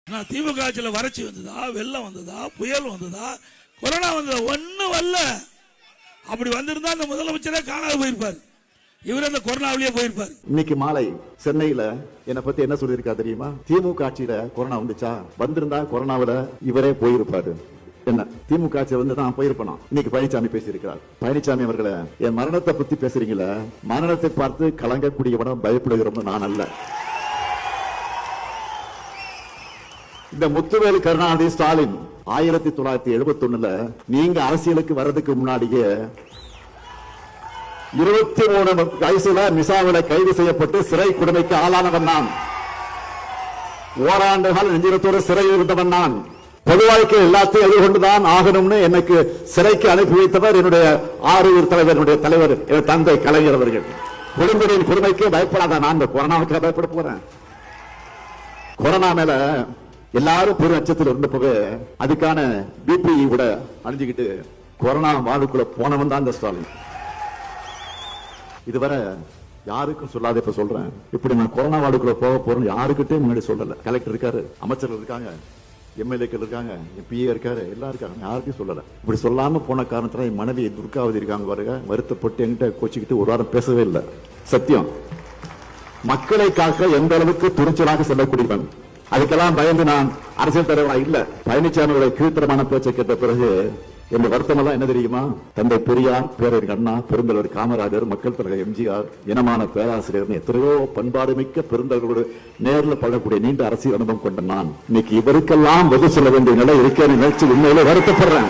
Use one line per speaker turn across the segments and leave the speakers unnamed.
திமுக ஆட்சியில் வறட்சி வந்ததா, வெள்ளம் வந்ததா, புயல் வந்ததா, கொரோனா வந்ததா? ஒன்னும் வரல. அப்படி வந்திருந்தா அந்த முதலமைச்சரே காணாத போயிருப்பார். இவர் அந்த கொரோனாவிலேயே போயிருப்பார்.
இன்னைக்கு மாலை சென்னையில என்னை பத்தி என்ன சொல்லியிருக்கா தெரியுமா? திமுக ஆட்சியில கொரோனா வந்துச்சா, வந்திருந்தா கொரோனாவில இவரே போயிருப்பாரு. என்ன திமுக ஆட்சி வந்து தான் போயிருப்பா. இன்னைக்கு பழனிசாமி பேசியிருக்கிறார். பழனிசாமி அவர்களை, என் மரணத்தை பத்தி பேசுறீங்களா? மரணத்தை பார்த்து கலங்கக்கூடியவனும் பயப்படுகிறோம் நான் அல்ல. இந்த முத்துவேல் கருணாநிதி ஸ்டாலின் 1971 நீங்க அரசியலுக்கு வர்றதுக்கு முன்னாடியே 23 வயசுல மிசாவில கைது செய்யப்பட்டு சிறை கொடுமைக்கு ஆளானவன் நான். ஓராண்டுகள் நெஞ்சிரத்தோடு சிறையில் இருந்தவன் நான். பொது வாழ்க்கை எல்லாத்தையும் எதிர்கொண்டுதான் ஆகணும்னு எனக்கு சிறைக்கு அனுப்பி வைத்தவர் என்னுடைய ஆரூர் தலைவர், என்னுடைய தலைவர், என் தந்தை கலைஞர் அவர்கள். குடும்பத்தின் கொடுமைக்கு பயப்படாத நான் கொரோனாவுக்கு பயப்பட போறேன். கொரோனா மேல எல்லாரும் பெரும் அச்சத்தில் இருந்த போது அதுக்கான பிபிஇ கூட அணிஞ்சுக்கிட்டு கொரோனா வாழ்க்குள்ள போனவன் தான் இந்த ஸ்டாலின். இதுவரை யாருக்கும் சொல்லாத இப்ப சொல்றேன். இப்படி நான் கொரோனா வாழ்க்குள்ள போக போறேன்னு யாருக்கிட்டே முன்னாடி சொல்லல. கலெக்டர் இருக்காரு, அமைச்சர்கள் இருக்காங்க, எம்எல்ஏக்கள் இருக்காங்க, எம்பிஏ இருக்காரு, எல்லாம் இருக்காங்க, யாருக்கும் சொல்லல. இப்படி சொல்லாம போன காரணத்துல என் மனைவி துர்காவதி இருக்காங்க பாருங்க, வருத்தப்பட்டு என்கிட்ட கோச்சிக்கிட்டு ஒரு வாரம் பேசவே இல்லை. சத்தியம். மக்களை காக்க எந்த அளவுக்கு துணிச்சலாக செல்லக்கூடியவன். அதுக்கெல்லாம் பயந்து நான் அரசியல் தலைவனா இல்ல. பழனிசாமியுடைய கீழ்த்தரமான பேச்சை கேட்ட பிறகு என் வருத்தம் எல்லாம் என்ன தெரியுமா? தந்தை பெரியார், பேரறிஞர் அண்ணா, பெருந்தலைவர் காமராஜர், மக்கள் தலைவர் எம்ஜிஆர், இனமான பேராசிரியர், எத்தனையோ பண்பாடு மிக்க பெருந்தவர்களோடு நேரில் பழகக்கூடிய நீண்ட அரசியல் அனுபவம் கொண்ட நான் இன்னைக்கு இவருக்கெல்லாம் பதில் சொல்ல வேண்டிய நிலை இருக்கேன்னு நினைச்சு உண்மையிலே வருத்தப்படுறேன்.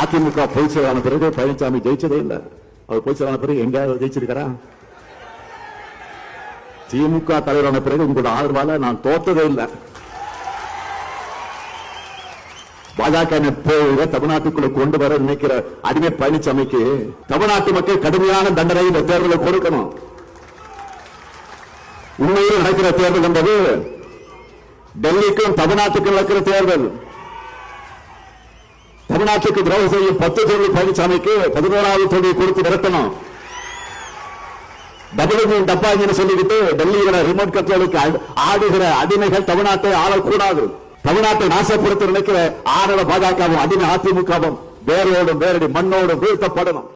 அதிமுக பொதுச் செயலான பிறகு பழனிசாமி ஜெயிச்சதே இல்லை. அவர் பொதுச் செயலான பிறகு எங்கேயாவது ஜெயிச்சிருக்காரா? திமுக தலைவரான பிறகு உங்களோட ஆதரவால நான் தோத்ததே இல்லை. பாஜக தமிழ்நாட்டுக்குள்ள கொண்டு வர நினைக்கிற அடிமை பழனிசாமிக்கு தமிழ்நாட்டு மக்கள் கடுமையான தண்டனை இந்த தேர்தலை கொடுக்கணும். உண்மையில் நடக்கிற தேர்தல் என்பது டெல்லிக்கும் தமிழ்நாட்டுக்கும் நடக்கிற தேர்தல். தமிழ்நாட்டுக்கு துரோகம் செய்யும் 10 தொழில் பழனிசாமிக்கு 11வது தொழில் கொடுத்து நிறுத்தணும். டப்பாங்கன்னு சொல்லிக்கிட்டு டெல்லியோட ரிமோட் கண்ட்ரோலுக்கு ஆடுகிற அடிமைகள் தமிழ்நாட்டை ஆளக்கூடாது. தமிழ்நாட்டை நாசப்படுத்த நினைக்கிற ஆணவ பாஜகவும் அடிமை அதிமுகவும் வேரோடும் வேரடி மண்ணோடும் வீழ்த்தப்படணும்.